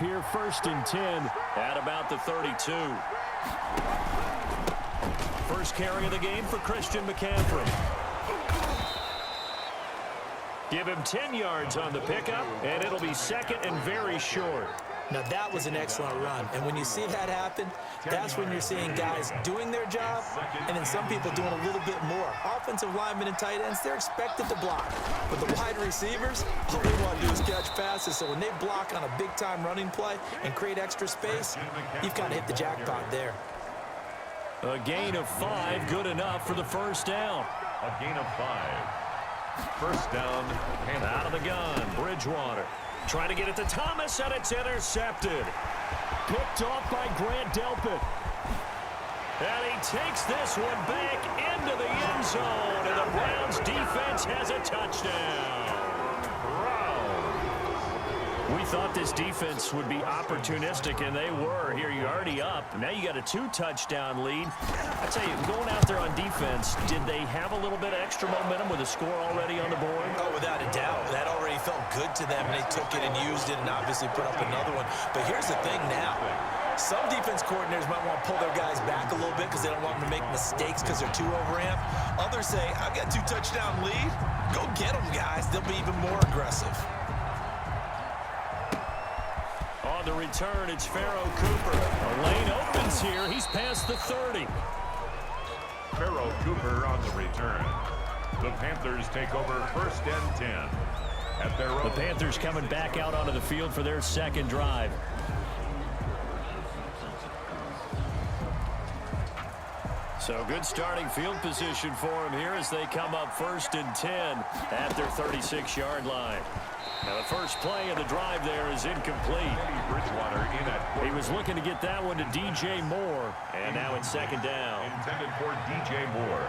Here, 1st and 10 at about the 32. First carry of the game for Christian McCaffrey. Give him 10 yards on the pickup, and it'll be second and very short. Now, that was an excellent run, and when you see that happen, that's when you're seeing guys doing their job and then some people doing a little bit more. Offensive linemen and tight ends, they're expected to block. But the wide receivers, all they want to do is catch passes. So when they block on a big-time running play and create extra space, you've kind of hit the jackpot there. A gain of 5, good enough for the first down. A gain of 5. First down, Panthers. Out of the gun, Bridgewater. Trying to get it to Thomas, and it's intercepted. Picked off by Grant Delpit. And he takes this one back into the end zone, and the Browns defense has a touchdown. We thought this defense would be opportunistic, and they were. Here, you're already up. Now you got a 2-touchdown lead. I tell you, going out there on defense, did they have a little bit of extra momentum with a score already on the board? Oh, without a doubt. That already felt good to them, and they took it and used it and obviously put up another one. But here's the thing now. Some defense coordinators might want to pull their guys back a little bit because they don't want them to make mistakes because they're too overamped. Others say, I've got a 2-touchdown lead. Go get them, guys. They'll be even more aggressive. On the return, it's Pharaoh Cooper. A lane opens here. He's past the 30. Pharaoh Cooper on the return. The Panthers take over 1st and 10. At their own. The Panthers coming back out onto the field for their second drive. So good starting field position for them here as they come up 1st and 10 at their 36-yard line. Now the first play of the drive there is incomplete. Bridgewater in at he was looking to get that one to DJ Moore, and now it's 2nd down. Intended for DJ Moore.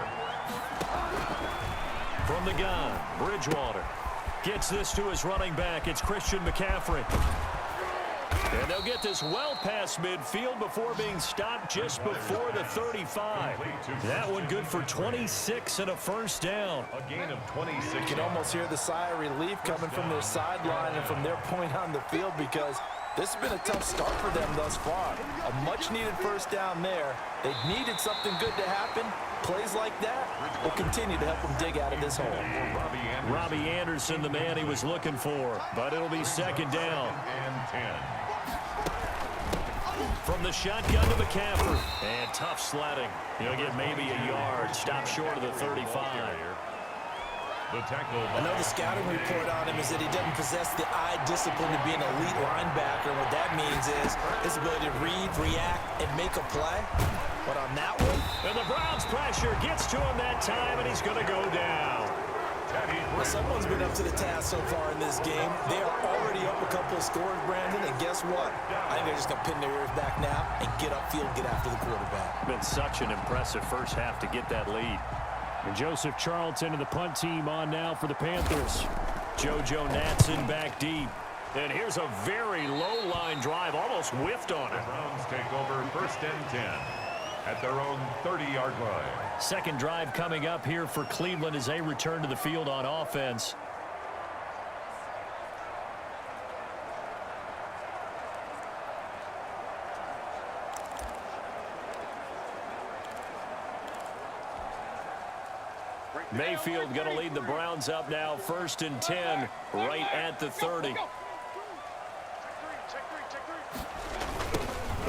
From the gun, Bridgewater gets this to his running back. It's Christian McCaffrey. And they'll get this well past midfield before being stopped just before the 35. That one good for 26 and a first down. A gain of 26. You can almost hear the sigh of relief coming from their sideline and from their point on the field because this has been a tough start for them thus far. A much-needed first down there. They needed something good to happen. Plays like that will continue to help them dig out of this hole. Robbie Anderson, the man he was looking for, but it'll be 2nd down. And 10. From the shotgun to McCaffrey. And tough sledding. He'll get maybe a yard. Stop short of the 35. The tackle. I know the scouting report on him is that he doesn't possess the eye discipline to be an elite linebacker. And what that means is his ability to read, react, and make a play. But on that one. And the Browns pressure gets to him that time, and he's going to go down. Well, someone's been up to the task so far in this game. They are already up a couple of scores, Brandon, and guess what? I think they're just going to pin their ears back now and get upfield, get after the quarterback. Been such an impressive first half to get that lead. And Joseph Charlton and the punt team on now for the Panthers. JoJo Natson back deep. And here's a very low line drive, almost whiffed on it. The Browns take over 1st and 10 at their own 30-yard line. Second drive coming up here for Cleveland as they return to the field on offense. Mayfield going to lead the Browns up now 1st and 10 right at the 30.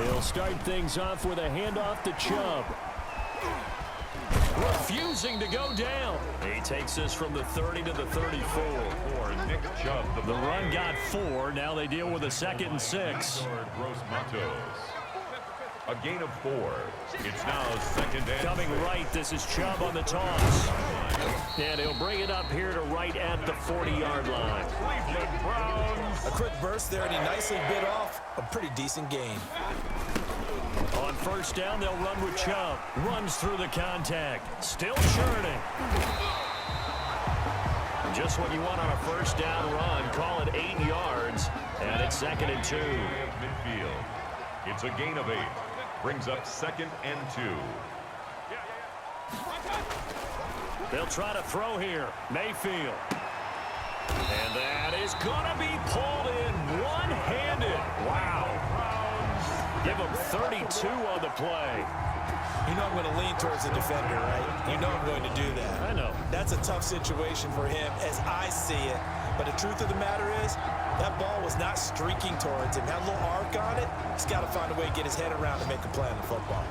He'll start things off with a handoff to Chubb. Refusing to go down. He takes this from the 30 to the 34. For Nick Chubb, The run got 4. Now they deal with a 2nd and 6. Gross Matos. A gain of 4. It's now 2nd and Coming 6. right, this is Chubb on the toss. And he'll bring it up here to right at the 40-yard line. Cleveland Browns. A quick burst there, and he nicely bit off a pretty decent gain. On first down, they'll run with Chubb. Runs through the contact. Still churning. Just what you want on a first down run. Call it 8 yards. And it's 2nd and 2. Midfield. It's a gain of 8. Brings up 2nd and 2. They'll try to throw here. Mayfield. And that is going to be pulled in one-handed. Wow. Give him 32 on the play. You know I'm going to lean towards the defender, right? You know I'm going to do that. I know. That's a tough situation for him as I see it. But the truth of the matter is, that ball was not streaking towards him. Had a little arc on it. He's got to find a way to get his head around to make a play on the football.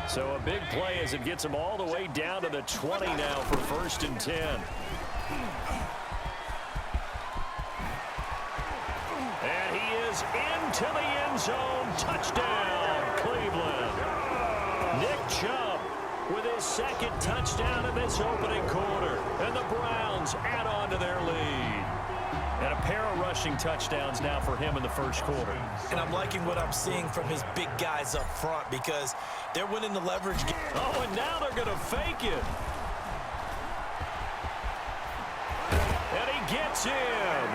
So a big play as it gets him all the way down to the 20 now for 1st and 10. And he is into the end zone. Touchdown, Cleveland. Nick Chubb with his 2nd touchdown in this opening quarter. And the Browns add on to their lead. And a pair of rushing touchdowns now for him in the 1st quarter. And I'm liking what I'm seeing from his big guys up front because they're winning the leverage game. Oh, and now they're going to fake it. And he gets in.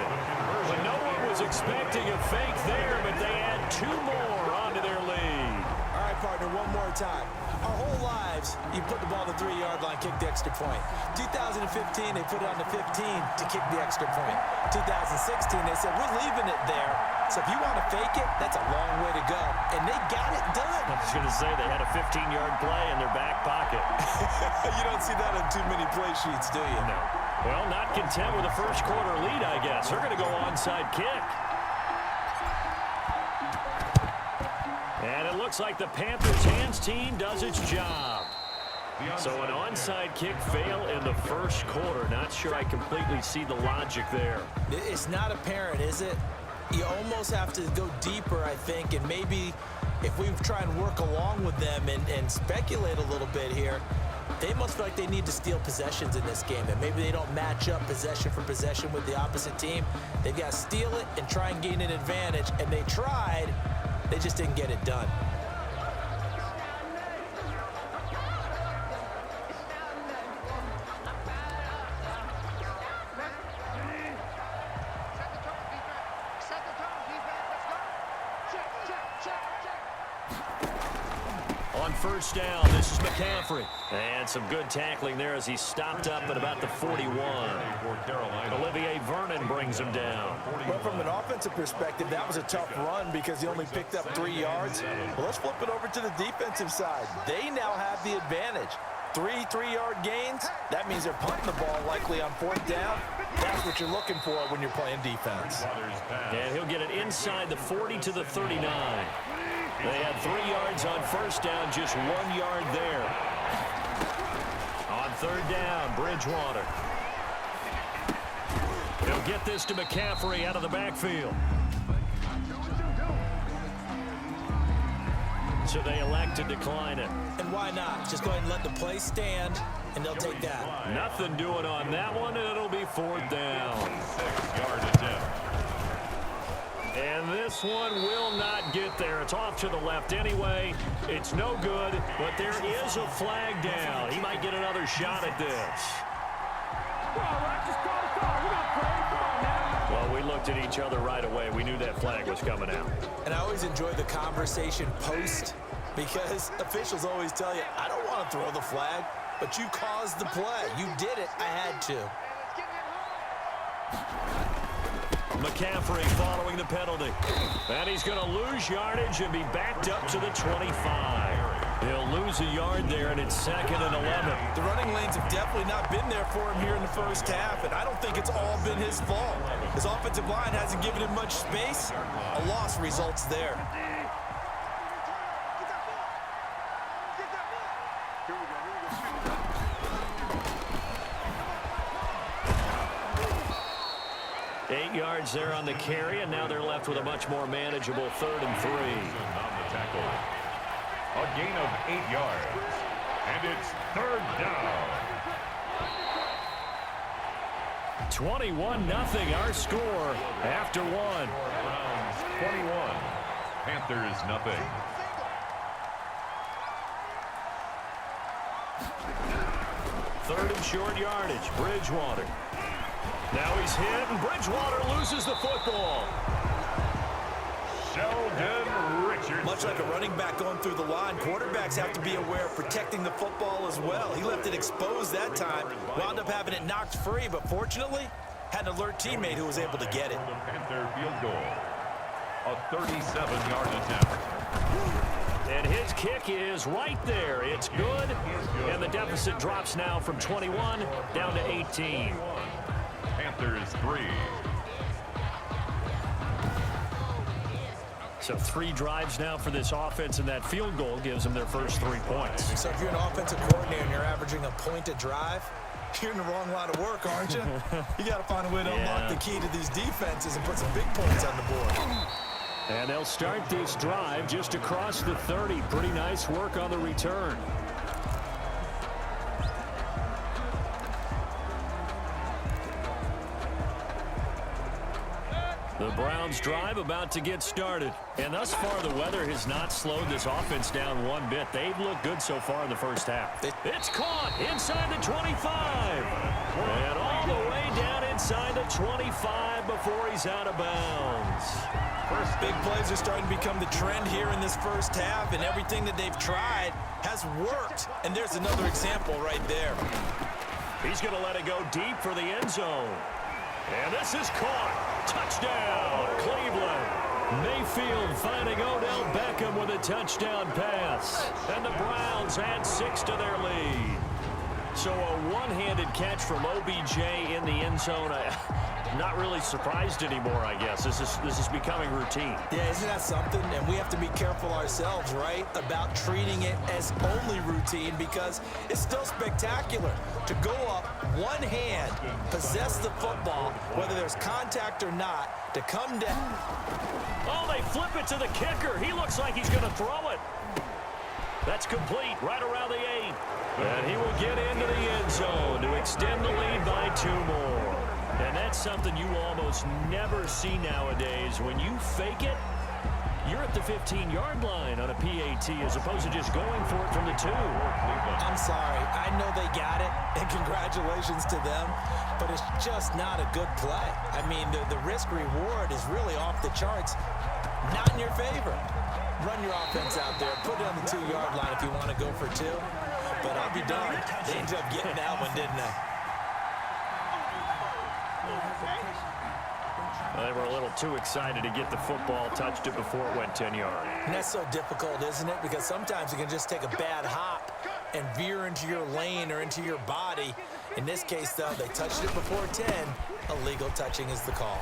But no one was expecting a fake there, but they add 2 more onto their lead. All right, partner, one more time. Our whole lives, you put the ball on the 3-yard line, kick the extra point. 2015, they put it on the 15 to kick the extra point. 2016, they said, we're leaving it there. So if you want to fake it, that's a long way to go. And they got it done. I was going to say they had a 15-yard play in their back pocket. You don't see that on too many play sheets, do you? No. Well, not content with a 1st quarter lead, I guess. They're going to go onside kick. And it looks like the Panthers' hands team does its job. So an onside kick fail in the 1st quarter. Not sure I completely see the logic there. It's not apparent, is it? You almost have to go deeper, I think, and maybe if we try and work along with them and speculate a little bit here, they must feel like they need to steal possessions in this game, and maybe they don't match up possession for possession with the opposite team. They've got to steal it and try and gain an advantage, and they tried. They just didn't get it done. On 1st down, this is McCaffrey. And some good tackling there as he stopped up at about the 41. Olivier Vernon brings him down. Well, from an offensive perspective, that was a tough run because he only picked up 3 yards. Well, let's flip it over to the defensive side. They now have the advantage. 3 3-yard gains. That means they're punting the ball likely on 4th down. That's what you're looking for when you're playing defense. And he'll get it inside the 40 to the 39. They had 3 yards on 1st down, just 1 yard there. On 3rd down, Bridgewater. He'll get this to McCaffrey out of the backfield. So they elect to decline it. And why not? Just go ahead and let the play stand, and they'll take that. Nothing doing on that one, and it'll be 4th down. 6-yard attempt. And this one will not get there. It's off to the left anyway. It's no good, but there is a flag down. He might get another shot at this. Well, we looked at each other right away. We knew that flag was coming out. And I always enjoy the conversation post because officials always tell you, I don't want to throw the flag, but you caused the play. You did it. I had to. McCaffrey following the penalty. And he's going to lose yardage and be backed up to the 25. He'll lose a yard there, and it's 2nd and 11. The running lanes have definitely not been there for him here in the first half, and I don't think it's all been his fault. His offensive line hasn't given him much space. A loss results there. Eight yards there on the carry, and now they're left with a much more manageable 3rd and 3. On the tackle. A gain of 8 yards. And it's 3rd down. 21-0 our score after 1. Browns 21. Panthers nothing. Third and short yardage. Bridgewater. Now he's hit, and Bridgewater loses the football. Sheldon Richardson. Much like a running back going through the line, quarterbacks have to be aware of protecting the football as well. He left it exposed that time, wound up having it knocked free, but fortunately, had an alert teammate who was able to get it. The Panther field goal. A 37-yard attempt. And his kick is right there. It's good, and the deficit drops now from 21 down to 18. Panthers 3. So 3 drives now for this offense, and that field goal gives them their first 3 points. So if you're an offensive coordinator and you're averaging a point a drive, you're in the wrong line of work, aren't you? You got to find a way to unlock the key to these defenses and put some big points on the board. And they'll start this drive just across the 30. Pretty nice work on the return. The Browns drive about to get started. And thus far, the weather has not slowed this offense down one bit. They've looked good so far in the first half. It's caught inside the 25. And all the way down inside the 25 before he's out of bounds. First big plays are starting to become the trend here in this first half, and everything that they've tried has worked. And there's another example right there. He's going to let it go deep for the end zone. And this is caught. Touchdown, Cleveland. Mayfield finding Odell Beckham with a touchdown pass. And the Browns add 6 to their lead. So a one-handed catch from OBJ in the end zone. I'm not really surprised anymore, I guess. This is becoming routine. Yeah, isn't that something? And we have to be careful ourselves, right, about treating it as only routine, because it's still spectacular to go up one hand, possess the football, whether there's contact or not, to come down. Oh, they flip it to the kicker. He looks like he's going to throw it. That's complete right around the 8. And he will get into the end zone to extend the lead by 2 more. And that's something you almost never see nowadays. When you fake it, you're at the 15-yard line on a PAT as opposed to just going for it from the 2. I'm sorry. I know they got it, and congratulations to them, but it's just not a good play. I mean, the risk-reward is really off the charts, not in your favor. Run your offense out there. Put it on the 2-yard line if you want to go for 2. But I'll be darned. They ended up getting that one, didn't they? Well, they were a little too excited to get the football, touched it before it went 10 yards. And that's so difficult, isn't it? Because sometimes you can just take a bad hop and veer into your lane or into your body. In this case, though, they touched it before 10. Illegal touching is the call.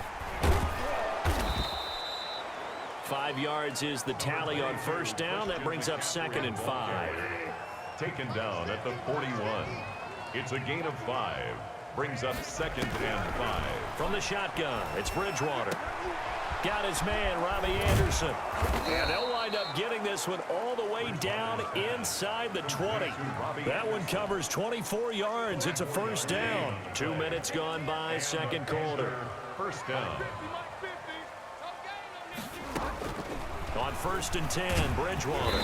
5 yards is the tally on first down. That brings up 2nd and 5. Taken down at the 41. It's a gain of 5. Brings up 2nd and 5. From the shotgun, it's Bridgewater. Got his man, Robbie Anderson. And they'll line wind up getting this one all the way down inside the 20. That one covers 24 yards. It's a first down. 2 minutes gone by, second quarter. First down. On 1st and 10, Bridgewater.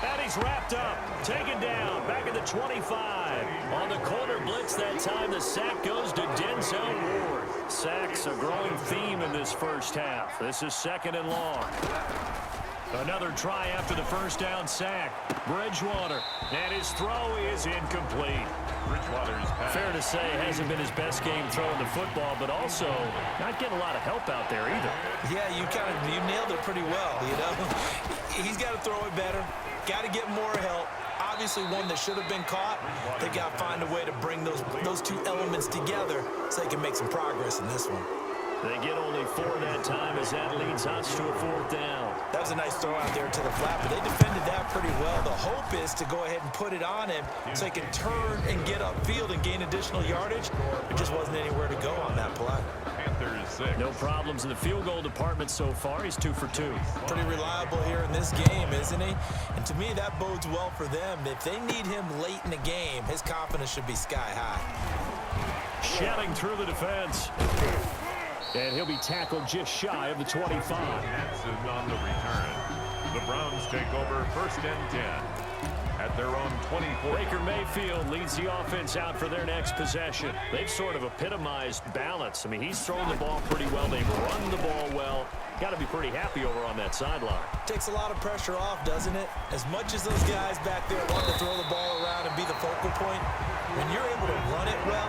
And he's wrapped up, taken down, back at the 25. On the corner blitz that time, the sack goes to Denzel Ward. Sacks a growing theme in this first half. This is 2nd and long. Another try after the first down sack. Bridgewater, and his throw is incomplete. Bridgewater's pass. Fair to say, hasn't been his best game throwing the football, but also not getting a lot of help out there either. Yeah, you nailed it pretty well, you know. He's got to throw it better. Got to get more help. Obviously one that should have been caught. They got to find a way to bring those two elements together so they can make some progress in this one. They get only 4 that time as that leads us to a 4th down. That was a nice throw out there to the flat, but they defended that pretty well. The hope is to go ahead and put it on him so he can turn and get upfield and gain additional yardage. There just wasn't anywhere to go on that play. Panthers 6. No problems in the field goal department so far. He's 2 for 2. Pretty reliable here in this game, isn't he? And to me, that bodes well for them. If they need him late in the game, his confidence should be sky high. Shedding through the defense. And he'll be tackled just shy of the 25. Hanson on the return. The Browns take over 1st and 10 at their own 24. Baker Mayfield leads the offense out for their next possession. They've sort of epitomized balance. I mean, he's thrown the ball pretty well. They've run the ball well. Got to be pretty happy over on that sideline. Takes a lot of pressure off, doesn't it? As much as those guys back there want to throw the ball around and be the focal point, when you're able to run it well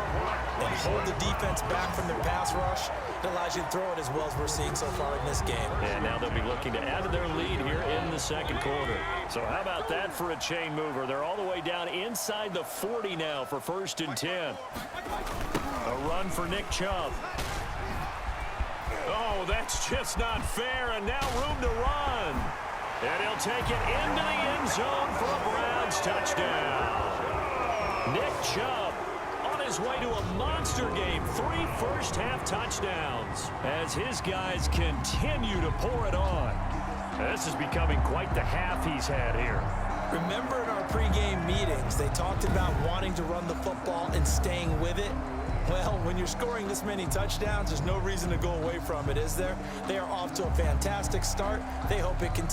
and hold the defense back from their pass rush, it allows you to throw it as well as we're seeing so far in this game. And now they'll be looking to add to their lead here in the second quarter. So how about that for a chain mover? They're all the way down inside the 40 now for 1st and 10. A run for Nick Chubb. Oh, that's just not fair, and now room to run. And he'll take it into the end zone for a Browns touchdown. Nick Chubb on his way to a monster game. 3 first-half touchdowns as his guys continue to pour it on. This is becoming quite the half he's had here. Remember in our pregame meetings, they talked about wanting to run the football and staying with it? Well, when you're scoring this many touchdowns, there's no reason to go away from it, is there? They are off to a fantastic start. They hope it continues.